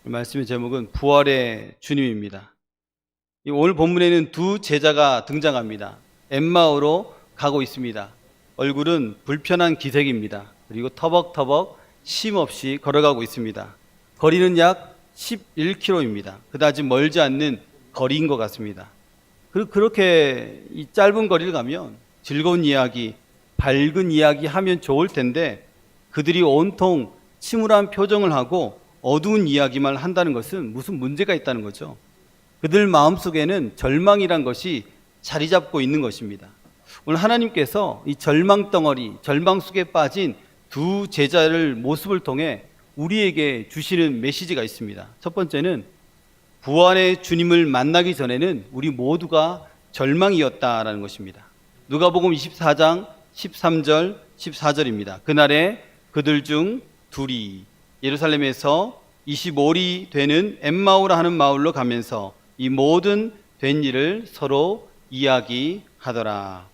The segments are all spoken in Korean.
말씀의 제목은 부활의 주님입니다. 오늘 본문에는 두 제자가 등장합니다. 엠마오로 가고 있습니다. 얼굴은 불편한 기색입니다. 그리고 터벅터벅 쉼없이 걸어가고 있습니다. 거리는 약 11km입니다. 그다지 멀지 않는 거리인 것 같습니다. 그렇게 이 짧은 거리를 가면 즐거운 이야기, 밝은 이야기 하면 좋을 텐데 그들이 온통 침울한 표정을 하고 어두운 이야기만 한다는 것은 무슨 문제가 있다는 거죠. 그들 마음속에는 절망이란 것이 자리 잡고 있는 것입니다. 오늘 하나님께서 이 절망 덩어리, 절망 속에 빠진 두 제자를 모습을 통해 우리에게 주시는 메시지가 있습니다. 첫 번째는 부활의 주님을 만나기 전에는 우리 모두가 절망이었다라는 것입니다. 누가복음 24장 13절 14절입니다. 그날에 그들 중 둘이 예루살렘에서 25리 되는 엠마오라 하는 마을로 가면서 이 모든 된 일을 서로 이야기하더라.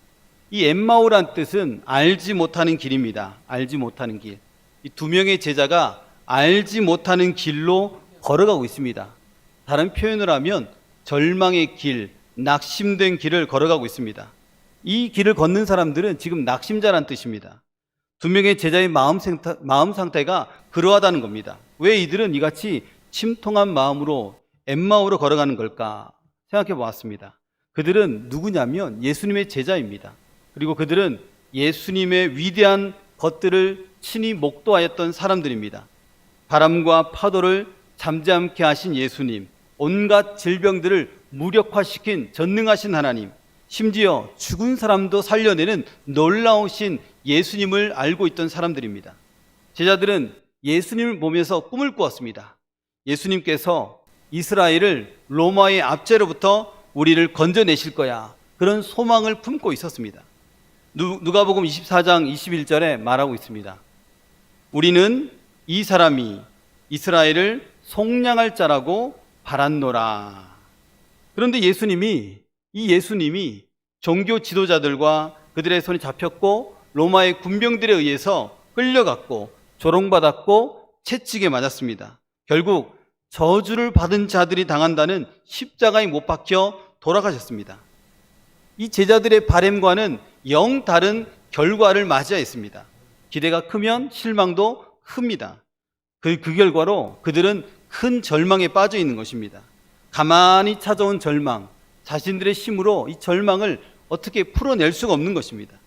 이 엠마오란 뜻은 알지 못하는 길입니다. 알지 못하는 길. 이 두 명의 제자가 알지 못하는 길로 걸어가고 있습니다. 다른 표현을 하면 절망의 길, 낙심된 길을 걸어가고 있습니다. 이 길을 걷는 사람들은 지금 낙심자란 뜻입니다. 두 명의 제자의 마음 상태가 그러하다는 겁니다. 왜 이들은 이같이 침통한 마음으로 엠마오로 걸어가는 걸까 생각해 보았습니다. 그들은 누구냐면 예수님의 제자입니다. 그리고 그들은 예수님의 위대한 것들을 친히 목도하였던 사람들입니다. 바람과 파도를 잠잠케 하신 예수님, 온갖 질병들을 무력화시킨 전능하신 하나님, 심지어 죽은 사람도 살려내는 놀라우신 예수님을 알고 있던 사람들입니다. 제자들은 예수님을 보면서 꿈을 꾸었습니다. 예수님께서 이스라엘을 로마의 압제로부터 우리를 건져내실 거야. 그런 소망을 품고 있었습니다. 누가복음 24장 21절에 말하고 있습니다. 우리는 이 사람이 이스라엘을 속량할 자라고 바랐노라. 그런데 이 예수님이 종교 지도자들과 그들의 손에 잡혔고 로마의 군병들에 의해서 끌려갔고 조롱받았고 채찍에 맞았습니다. 결국 저주를 받은 자들이 당한다는 십자가에 못 박혀 돌아가셨습니다. 이 제자들의 바램과는 영 다른 결과를 맞이했습니다. 기대가 크면 실망도 큽니다. 그 결과로 그들은 큰 절망에 빠져 있는 것입니다. 가만히 찾아온 절망, 자신들의 힘으로 이 절망을 어떻게 풀어낼 수가 없는 것입니다.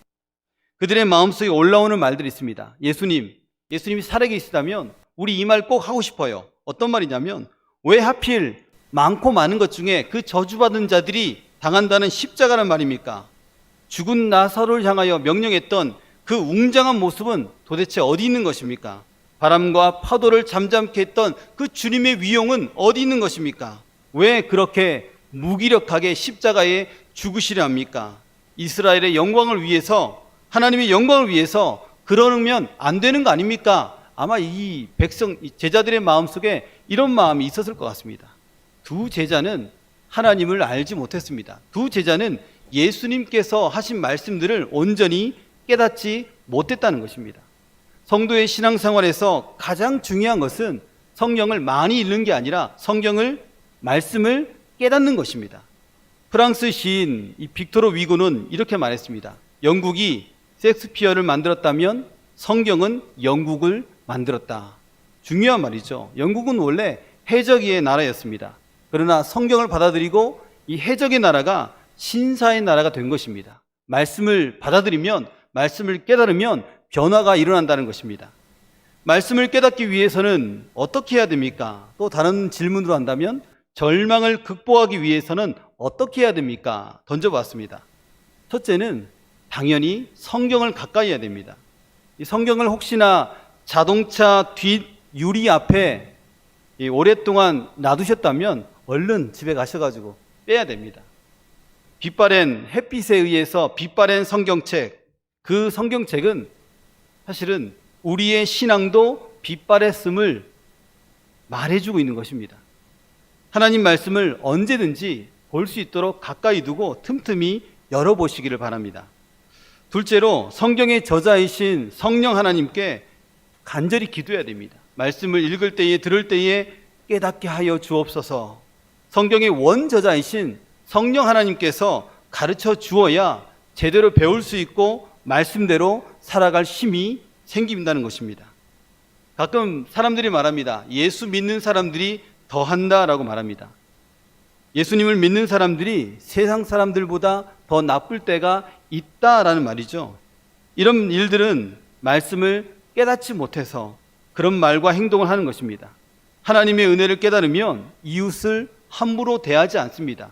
그들의 마음속에 올라오는 말들이 있습니다. 예수님이 살아계시다면 우리 이 말 꼭 하고 싶어요. 어떤 말이냐면 왜 하필 많고 많은 것 중에 그 저주받은 자들이 당한다는 십자가란 말입니까? 죽은 나사로를 향하여 명령했던 그 웅장한 모습은 도대체 어디 있는 것입니까? 바람과 파도를 잠잠케 했던 그 주님의 위용은 어디 있는 것입니까? 왜 그렇게 무기력하게 십자가에 죽으시려 합니까? 이스라엘의 영광을 위해서, 하나님의 영광을 위해서 그러면 안 되는 거 아닙니까? 아마 이 제자들의 마음속에 이런 마음이 있었을 것 같습니다. 두 제자는 하나님을 알지 못했습니다. 두 제자는 예수님께서 하신 말씀들을 온전히 깨닫지 못했다는 것입니다. 성도의 신앙생활에서 가장 중요한 것은 성경을 많이 읽는 게 아니라 말씀을 깨닫는 것입니다. 프랑스 시인 빅토르 위고는 이렇게 말했습니다. 영국이 셰익스피어를 만들었다면 성경은 영국을 만들었다. 중요한 말이죠. 영국은 원래 해적의 나라였습니다. 그러나 성경을 받아들이고 이 해적의 나라가 신사의 나라가 된 것입니다. 말씀을 받아들이면, 말씀을 깨달으면 변화가 일어난다는 것입니다. 말씀을 깨닫기 위해서는 어떻게 해야 됩니까? 또 다른 질문으로 한다면 절망을 극복하기 위해서는 어떻게 해야 됩니까? 던져봤습니다. 첫째는 당연히 성경을 가까이 해야 됩니다. 이 성경을 혹시나 자동차 뒷 유리 앞에 오랫동안 놔두셨다면 얼른 집에 가셔가지고 빼야 됩니다. 빛바랜 햇빛에 의해서 빛바랜 성경책, 그 성경책은 사실은 우리의 신앙도 빛바랬음을 말해주고 있는 것입니다. 하나님 말씀을 언제든지 볼 수 있도록 가까이 두고 틈틈이 열어보시기를 바랍니다. 둘째로 성경의 저자이신 성령 하나님께 간절히 기도해야 됩니다. 말씀을 읽을 때에, 들을 때에 깨닫게 하여 주옵소서. 성경의 원저자이신 성령 하나님께서 가르쳐 주어야 제대로 배울 수 있고 말씀대로 살아갈 힘이 생긴다는 것입니다. 가끔 사람들이 말합니다. 예수 믿는 사람들이 더 한다라고 말합니다. 예수님을 믿는 사람들이 세상 사람들보다 더 나쁠 때가 있다라는 말이죠. 이런 일들은 말씀을 깨닫지 못해서 그런 말과 행동을 하는 것입니다. 하나님의 은혜를 깨달으면 이웃을 함부로 대하지 않습니다.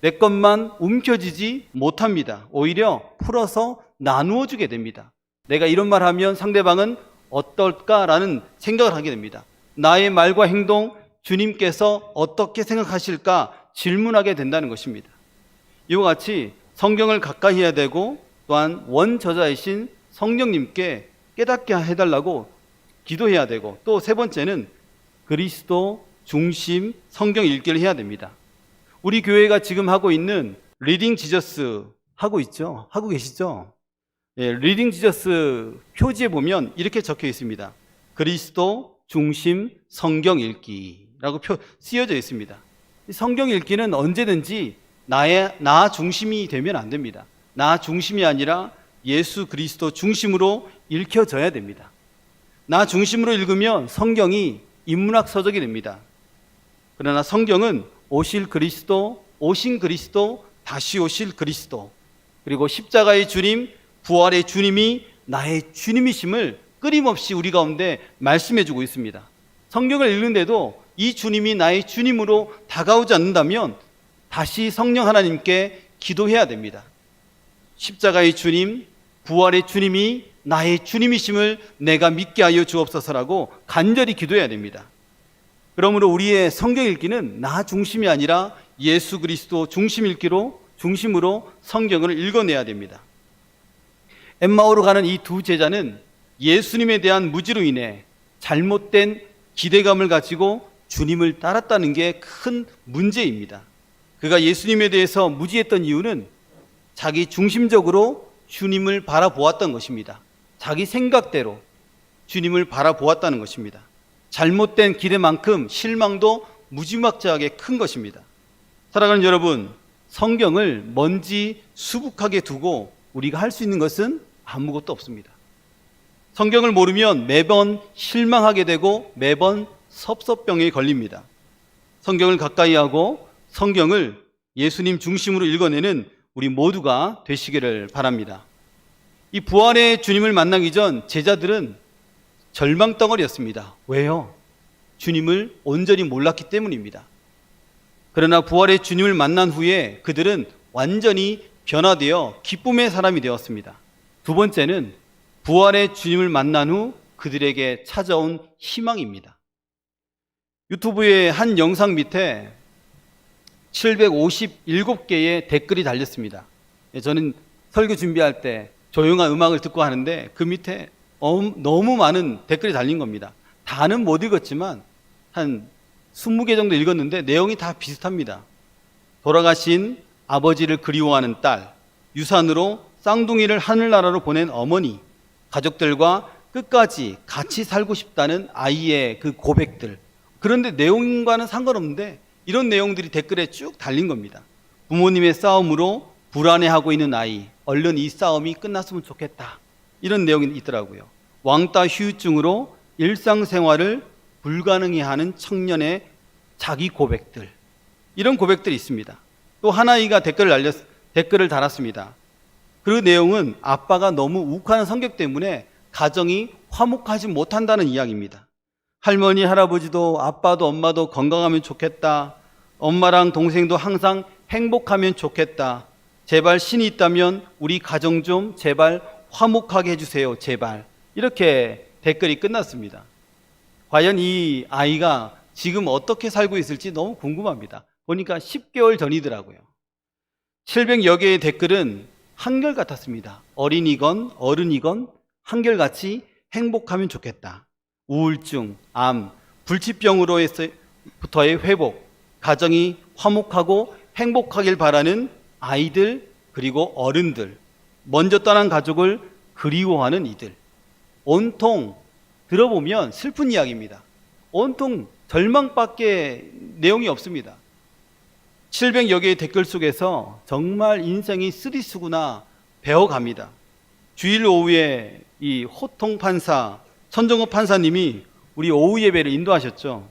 내 것만 움켜쥐지 못합니다. 오히려 풀어서 나누어 주게 됩니다. 내가 이런 말 하면 상대방은 어떨까라는 생각을 하게 됩니다. 나의 말과 행동, 주님께서 어떻게 생각하실까 질문하게 된다는 것입니다. 이와 같이 성경을 가까이 해야 되고 또한 원저자이신 성령님께 깨닫게 해달라고 기도해야 되고, 또 세 번째는 그리스도 중심 성경 읽기를 해야 됩니다. 우리 교회가 지금 하고 있는 리딩 지저스 하고 있죠? 하고 계시죠? 예, 리딩 지저스 표지에 보면 이렇게 적혀 있습니다. 그리스도 중심 성경 읽기라고 쓰여져 있습니다. 성경 읽기는 언제든지 나 중심이 되면 안 됩니다. 나 중심이 아니라 예수 그리스도 중심으로 읽혀져야 됩니다. 나 중심으로 읽으면 성경이 인문학 서적이 됩니다. 그러나 성경은 오실 그리스도, 오신 그리스도, 다시 오실 그리스도, 그리고 십자가의 주님, 부활의 주님이 나의 주님이심을 끊임없이 우리 가운데 말씀해주고 있습니다. 성경을 읽는데도 이 주님이 나의 주님으로 다가오지 않는다면 다시 성령 하나님께 기도해야 됩니다. 십자가의 주님, 부활의 주님이 나의 주님이심을 내가 믿게 하여 주옵소서라고 간절히 기도해야 됩니다. 그러므로 우리의 성경 읽기는 나 중심이 아니라 예수 그리스도 중심으로 성경을 읽어내야 됩니다. 엠마오로 가는 이 두 제자는 예수님에 대한 무지로 인해 잘못된 기대감을 가지고 주님을 따랐다는 게 큰 문제입니다. 그가 예수님에 대해서 무지했던 이유는 자기 중심적으로 주님을 바라보았던 것입니다. 자기 생각대로 주님을 바라보았다는 것입니다. 잘못된 기대만큼 실망도 무지막지하게 큰 것입니다. 사랑하는 여러분, 성경을 먼지 수북하게 두고 우리가 할 수 있는 것은 아무것도 없습니다. 성경을 모르면 매번 실망하게 되고 매번 섭섭병에 걸립니다. 성경을 가까이 하고 성경을 예수님 중심으로 읽어내는 우리 모두가 되시기를 바랍니다. 이 부활의 주님을 만나기 전 제자들은 절망덩어리였습니다. 왜요? 주님을 온전히 몰랐기 때문입니다. 그러나 부활의 주님을 만난 후에 그들은 완전히 변화되어 기쁨의 사람이 되었습니다. 두 번째는 부활의 주님을 만난 후 그들에게 찾아온 희망입니다. 유튜브의 한 영상 밑에 757개의 댓글이 달렸습니다. 저는 설교 준비할 때 조용한 음악을 듣고 하는데 그 밑에 너무 많은 댓글이 달린 겁니다. 다는 못 읽었지만 한 20개 정도 읽었는데 내용이 다 비슷합니다. 돌아가신 아버지를 그리워하는 딸, 유산으로 쌍둥이를 하늘나라로 보낸 어머니, 가족들과 끝까지 같이 살고 싶다는 아이의 그 고백들. 그런데 내용과는 상관없는데 이런 내용들이 댓글에 쭉 달린 겁니다. 부모님의 싸움으로 불안해하고 있는 아이, 얼른 이 싸움이 끝났으면 좋겠다. 이런 내용이 있더라고요. 왕따 후유증으로 일상생활을 불가능해 하는 청년의 자기 고백들. 이런 고백들이 있습니다. 또 한 아이가 댓글을 달았습니다. 그 내용은 아빠가 너무 욱하는 성격 때문에 가정이 화목하지 못한다는 이야기입니다. 할머니, 할아버지도 아빠도 엄마도 건강하면 좋겠다. 엄마랑 동생도 항상 행복하면 좋겠다. 제발 신이 있다면 우리 가정 좀 제발 화목하게 해주세요. 제발. 이렇게 댓글이 끝났습니다. 과연 이 아이가 지금 어떻게 살고 있을지 너무 궁금합니다. 보니까 10개월 전이더라고요. 700여 개의 댓글은 한결같았습니다. 어린이건 어른이건 한결같이 행복하면 좋겠다. 우울증, 암, 불치병으로부터의 회복, 가정이 화목하고 행복하길 바라는 아이들 그리고 어른들, 먼저 떠난 가족을 그리워하는 이들. 온통 들어보면 슬픈 이야기입니다. 온통 절망밖에 내용이 없습니다. 700여 개의 댓글 속에서 정말 인생이 쓰리쓰구나 배워갑니다. 주일 오후에 이 호통 판사, 천정호 판사님이 우리 오후 예배를 인도하셨죠.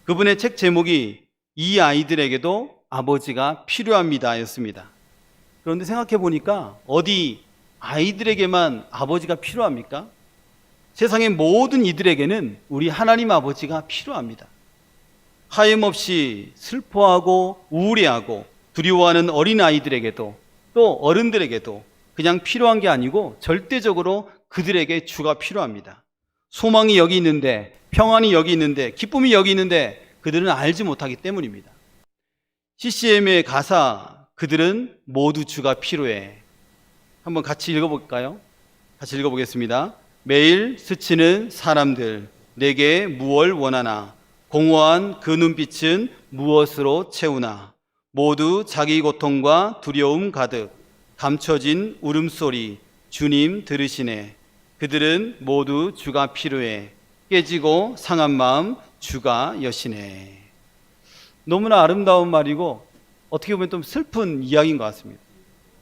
그분의 책 제목이 이 아이들에게도 아버지가 필요합니다 였습니다. 그런데 생각해 보니까 어디 아이들에게만 아버지가 필요합니까? 세상의 모든 이들에게는 우리 하나님 아버지가 필요합니다. 하염없이 슬퍼하고 우울해하고 두려워하는 어린아이들에게도 또 어른들에게도 그냥 필요한 게 아니고 절대적으로 그들에게 주가 필요합니다. 소망이 여기 있는데, 평안이 여기 있는데, 기쁨이 여기 있는데 그들은 알지 못하기 때문입니다. CCM의 가사, 그들은 모두 주가 필요해. 한번 같이 읽어볼까요? 같이 읽어보겠습니다. 매일 스치는 사람들, 내게 무얼 원하나? 공허한 그 눈빛은 무엇으로 채우나? 모두 자기 고통과 두려움 가득, 감춰진 울음소리, 주님 들으시네. 그들은 모두 주가 필요해. 깨지고 상한 마음, 주가 여시네. 너무나 아름다운 말이고 어떻게 보면 좀 슬픈 이야기인 것 같습니다.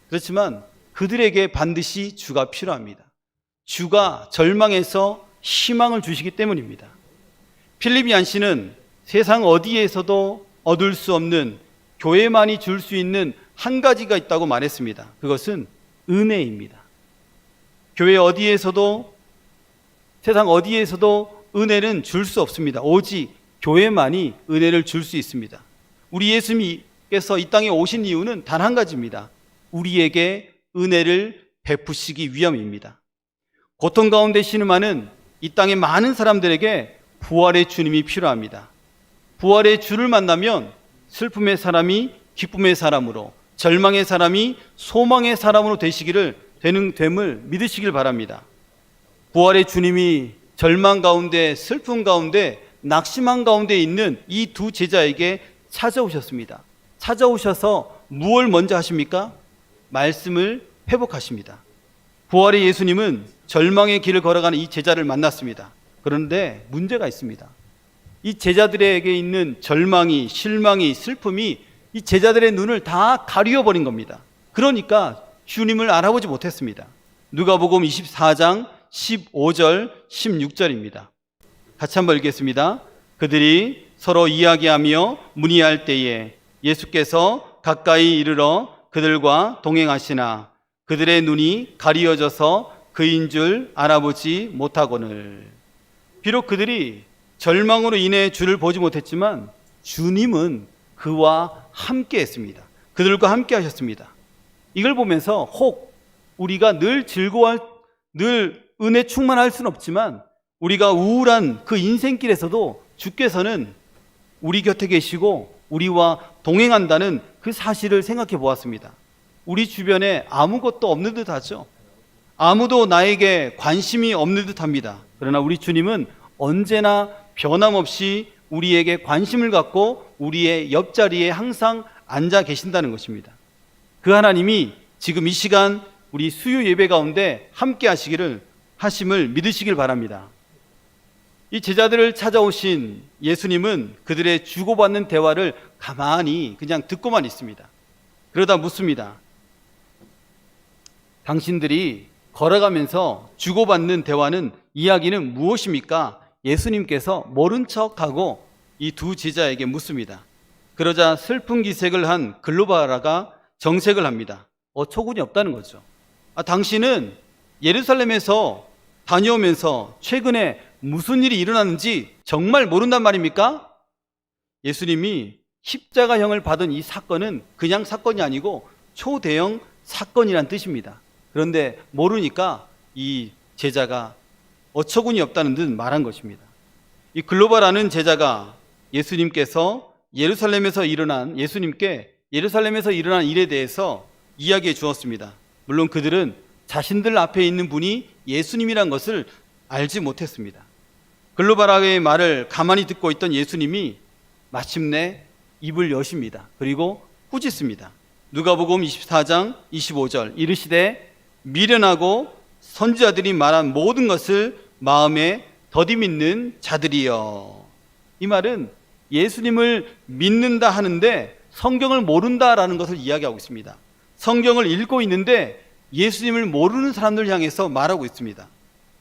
그렇지만 그들에게 반드시 주가 필요합니다. 주가 절망에서 희망을 주시기 때문입니다. 필립 얀시는 세상 어디에서도 얻을 수 없는, 교회만이 줄 수 있는 한 가지가 있다고 말했습니다. 그것은 은혜입니다. 교회 어디에서도, 세상 어디에서도 은혜는 줄 수 없습니다. 오직 교회만이 은혜를 줄 수 있습니다. 우리 예수님께서 이 땅에 오신 이유는 단 한 가지입니다. 우리에게 은혜를 베푸시기 위함입니다. 고통 가운데 신음하는 이 땅의 많은 사람들에게 부활의 주님이 필요합니다. 부활의 주를 만나면 슬픔의 사람이 기쁨의 사람으로, 절망의 사람이 소망의 사람으로 됨을 믿으시길 바랍니다. 부활의 주님이 절망 가운데, 슬픔 가운데, 낙심한 가운데 있는 이 두 제자에게 찾아오셨습니다. 찾아오셔서 무엇을 먼저 하십니까? 말씀을 회복하십니다. 부활의 예수님은 절망의 길을 걸어가는 이 제자를 만났습니다. 그런데 문제가 있습니다. 이 제자들에게 있는 절망이, 실망이, 슬픔이 이 제자들의 눈을 다 가리워버린 겁니다. 그러니까 주님을 알아보지 못했습니다. 누가복음 24장 15절 16절입니다. 같이 한번 읽겠습니다. 그들이 서로 이야기하며 문의할 때에 예수께서 가까이 이르러 그들과 동행하시나 그들의 눈이 가리워져서 그인 줄 알아보지 못하거늘. 비록 그들이 절망으로 인해 주를 보지 못했지만 주님은 그와 함께 했습니다. 그들과 함께 하셨습니다. 이걸 보면서 혹 우리가 늘 늘 은혜 충만할 수는 없지만 우리가 우울한 그 인생길에서도 주께서는 우리 곁에 계시고 우리와 동행한다는 그 사실을 생각해 보았습니다. 우리 주변에 아무것도 없는 듯 하죠. 아무도 나에게 관심이 없는 듯 합니다. 그러나 우리 주님은 언제나 변함없이 우리에게 관심을 갖고 우리의 옆자리에 항상 앉아 계신다는 것입니다. 그 하나님이 지금 이 시간 우리 수요 예배 가운데 함께 하심을 믿으시길 바랍니다. 이 제자들을 찾아오신 예수님은 그들의 주고받는 대화를 가만히 그냥 듣고만 있습니다. 그러다 묻습니다. 당신들이 걸어가면서 주고받는 대화는, 이야기는 무엇입니까? 예수님께서 모른 척하고 이 두 제자에게 묻습니다. 그러자 슬픈 기색을 한 글로바라가 정색을 합니다. 어처구니 없다는 거죠. 당신은 예루살렘에서 다녀오면서 최근에 무슨 일이 일어났는지 정말 모른단 말입니까? 예수님이 십자가형을 받은 이 사건은 그냥 사건이 아니고 초대형 사건이란 뜻입니다. 그런데 모르니까 이 제자가 어처구니 없다는 듯 말한 것입니다. 이 글로바라는 제자가 예수님께서 예수님께 예루살렘에서 일어난 일에 대해서 이야기해 주었습니다. 물론 그들은 자신들 앞에 있는 분이 예수님이란 것을 알지 못했습니다. 글로바라의 말을 가만히 듣고 있던 예수님이 마침내 입을 여십니다. 그리고 꾸짖습니다. 누가복음 24장 25절 이르시되 미련하고 선지자들이 말한 모든 것을 마음에 더디 믿는 자들이여. 이 말은 예수님을 믿는다 하는데 성경을 모른다라는 것을 이야기하고 있습니다. 성경을 읽고 있는데 예수님을 모르는 사람들 향해서 말하고 있습니다.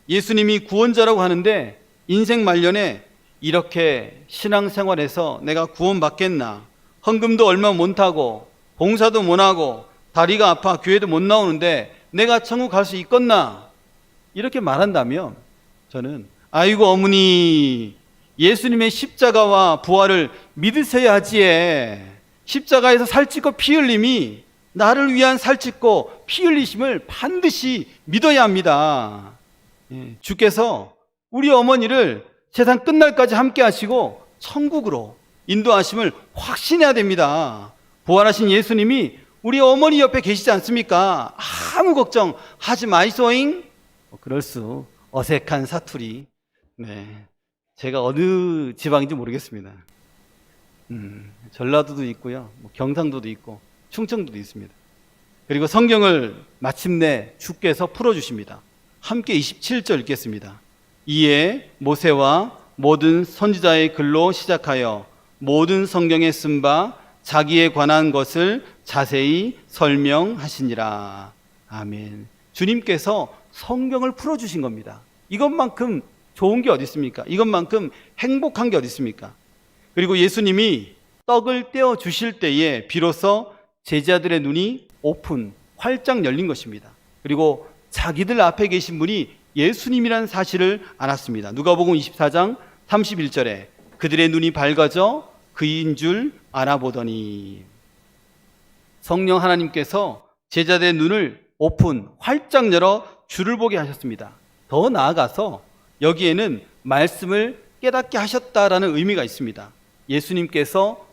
예수님이 구원자라고 하는데 인생 말년에 이렇게 신앙생활에서 내가 구원받겠나, 헌금도 얼마 못하고 봉사도 못하고 다리가 아파 교회도 못 나오는데 내가 천국 갈 수 있겠나, 이렇게 말한다면 저는 아이고 어머니, 예수님의 십자가와 부활을 믿으셔야 하지에. 십자가에서 살찌고 피 흘림이 나를 위한 살찌고 피 흘리심을 반드시 믿어야 합니다. 주께서 우리 어머니를 세상 끝날까지 함께 하시고 천국으로 인도하심을 확신해야 됩니다. 부활하신 예수님이 우리 어머니 옆에 계시지 않습니까? 아무 걱정 하지 마이소잉. 그럴 수 어색한 사투리. 제가 어느 지방인지 모르겠습니다. 전라도도 있고요, 경상도도 있고 충청도도 있습니다. 그리고 성경을 마침내 주께서 풀어주십니다. 함께 27절 읽겠습니다. 이에 모세와 모든 선지자의 글로 시작하여 모든 성경에 쓴 바 자기에 관한 것을 자세히 설명하시니라. 아멘. 주님께서 성경을 풀어주신 겁니다. 이것만큼 좋은 게 어디 있습니까? 이것만큼 행복한 게 어디 있습니까? 그리고 예수님이 떡을 떼어 주실 때에 비로소 제자들의 눈이 오픈, 활짝 열린 것입니다. 그리고 자기들 앞에 계신 분이 예수님이라는 사실을 알았습니다. 누가복음 24장 31절에 그들의 눈이 밝아져 그인 줄 알아보더니. 성령 하나님께서 제자들의 눈을 오픈, 활짝 열어 주를 보게 하셨습니다. 더 나아가서 여기에는 말씀을 깨닫게 하셨다라는 의미가 있습니다. 예수님께서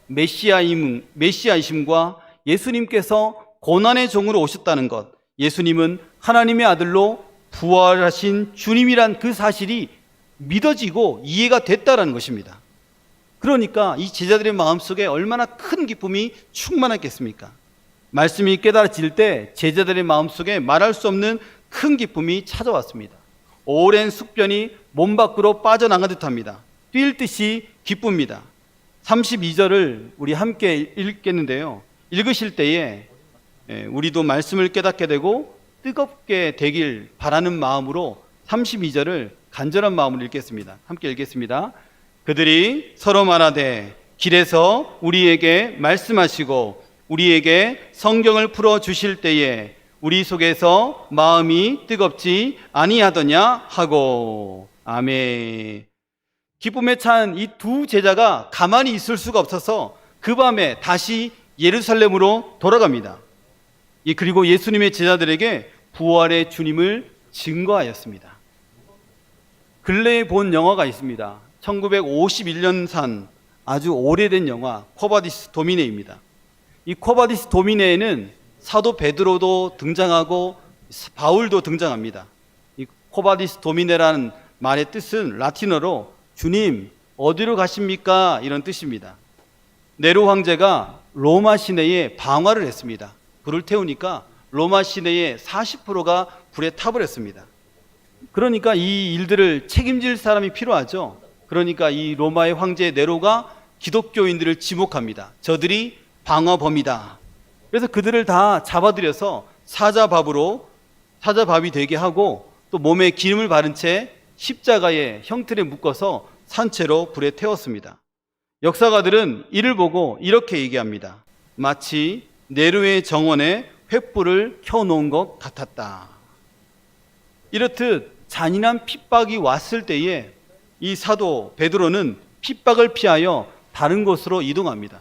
메시아이심과 예수님께서 고난의 종으로 오셨다는 것, 예수님은 하나님의 아들로 부활하신 주님이란 그 사실이 믿어지고 이해가 됐다라는 것입니다. 그러니까 이 제자들의 마음속에 얼마나 큰 기쁨이 충만했겠습니까? 말씀이 깨달아질 때 제자들의 마음속에 말할 수 없는 큰 기쁨이 찾아왔습니다. 오랜 숙변이 몸 밖으로 빠져나간 듯합니다. 뛸 듯이 기쁩니다. 32절을 우리 함께 읽겠는데요, 읽으실 때에 우리도 말씀을 깨닫게 되고 뜨겁게 되길 바라는 마음으로 32절을 간절한 마음으로 읽겠습니다. 함께 읽겠습니다. 그들이 서로 말하되 길에서 우리에게 말씀하시고 우리에게 성경을 풀어 주실 때에 우리 속에서 마음이 뜨겁지 아니하더냐 하고. 아멘. 기쁨에 찬 이 두 제자가 가만히 있을 수가 없어서 그 밤에 다시 예루살렘으로 돌아갑니다. 그리고 예수님의 제자들에게 부활의 주님을 증거하였습니다. 근래에 본 영화가 있습니다. 1951년산 아주 오래된 영화 쿼바디스 도미네입니다. 이 쿼바디스 도미네에는 사도 베드로도 등장하고 바울도 등장합니다. 이 쿼바디스 도미네라는 말의 뜻은 라틴어로 주님 어디로 가십니까? 이런 뜻입니다. 네로 황제가 로마 시내에 방화를 했습니다. 불을 태우니까 로마 시내의 40%가 불에 타버렸습니다. 그러니까 이 일들을 책임질 사람이 필요하죠. 그러니까 이 로마의 황제 네로가 기독교인들을 지목합니다. 저들이 방화범이다. 그래서 그들을 다 잡아들여서 사자밥이 되게 하고 또 몸에 기름을 바른 채 십자가의 형틀에 묶어서 산채로 불에 태웠습니다. 역사가들은 이를 보고 이렇게 얘기합니다. 마치 네로의 정원에 횃불을 켜놓은 것 같았다. 이렇듯 잔인한 핍박이 왔을 때에 이 사도 베드로는 핍박을 피하여 다른 곳으로 이동합니다.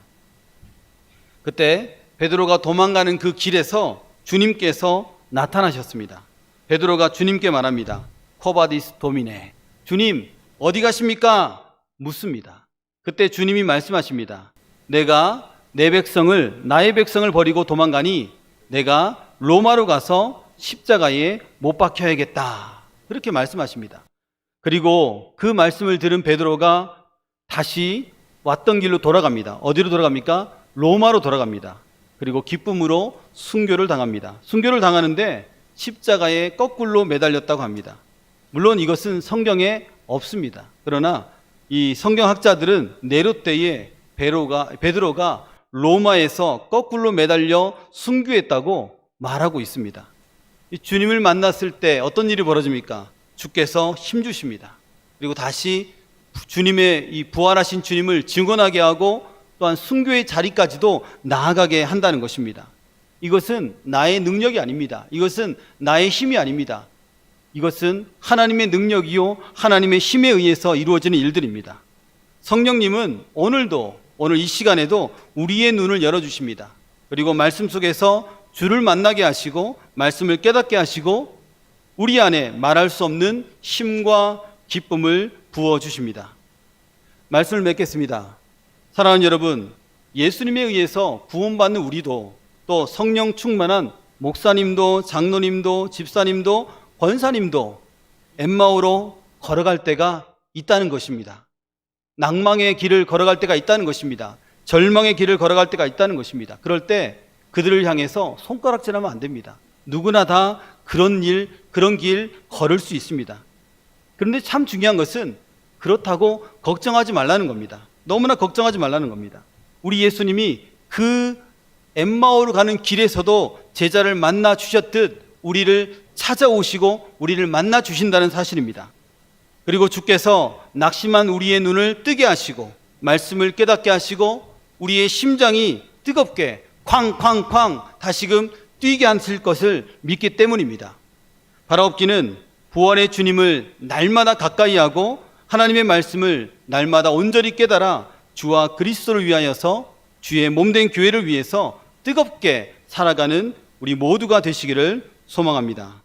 그때 베드로가 도망가는 그 길에서 주님께서 나타나셨습니다. 베드로가 주님께 말합니다. 쿼바디스 도미네, 주님 어디 가십니까? 묻습니다. 그때 주님이 말씀하십니다. 내가 나의 백성을 버리고 도망가니 내가 로마로 가서 십자가에 못 박혀야겠다. 그렇게 말씀하십니다. 그리고 그 말씀을 들은 베드로가 다시 왔던 길로 돌아갑니다. 어디로 돌아갑니까? 로마로 돌아갑니다. 그리고 기쁨으로 순교를 당합니다. 순교를 당하는데 십자가에 거꾸로 매달렸다고 합니다. 물론 이것은 성경에 없습니다. 그러나 이 성경학자들은 네로 때에 베드로가 로마에서 거꾸로 매달려 순교했다고 말하고 있습니다. 이 주님을 만났을 때 어떤 일이 벌어집니까? 주께서 힘주십니다. 그리고 다시 주님의 이 부활하신 주님을 증언하게 하고 또한 순교의 자리까지도 나아가게 한다는 것입니다. 이것은 나의 능력이 아닙니다. 이것은 나의 힘이 아닙니다. 이것은 하나님의 능력이요 하나님의 힘에 의해서 이루어지는 일들입니다. 성령님은 오늘 이 시간에도 우리의 눈을 열어주십니다. 그리고 말씀 속에서 주를 만나게 하시고 말씀을 깨닫게 하시고 우리 안에 말할 수 없는 힘과 기쁨을 부어주십니다. 말씀을 맺겠습니다. 사랑하는 여러분, 예수님에 의해서 구원받는 우리도 또 성령 충만한 목사님도 장로님도 집사님도 권사님도 엠마오로 걸어갈 때가 있다는 것입니다. 낭망의 길을 걸어갈 때가 있다는 것입니다. 절망의 길을 걸어갈 때가 있다는 것입니다. 그럴 때 그들을 향해서 손가락질하면 안 됩니다. 누구나 다 그런 길 걸을 수 있습니다. 그런데 참 중요한 것은 그렇다고 걱정하지 말라는 겁니다. 너무나 걱정하지 말라는 겁니다. 우리 예수님이 그 엠마오로 가는 길에서도 제자를 만나 주셨듯 우리를 찾아오시고 우리를 만나 주신다는 사실입니다. 그리고 주께서 낙심한 우리의 눈을 뜨게 하시고 말씀을 깨닫게 하시고 우리의 심장이 뜨겁게 쾅쾅쾅 다시금 뛰게 하실 것을 믿기 때문입니다. 바라옵기는 부활의 주님을 날마다 가까이 하고 하나님의 말씀을 날마다 온전히 깨달아 주와 그리스도를 위하여서 주의 몸된 교회를 위해서 뜨겁게 살아가는 우리 모두가 되시기를 소망합니다.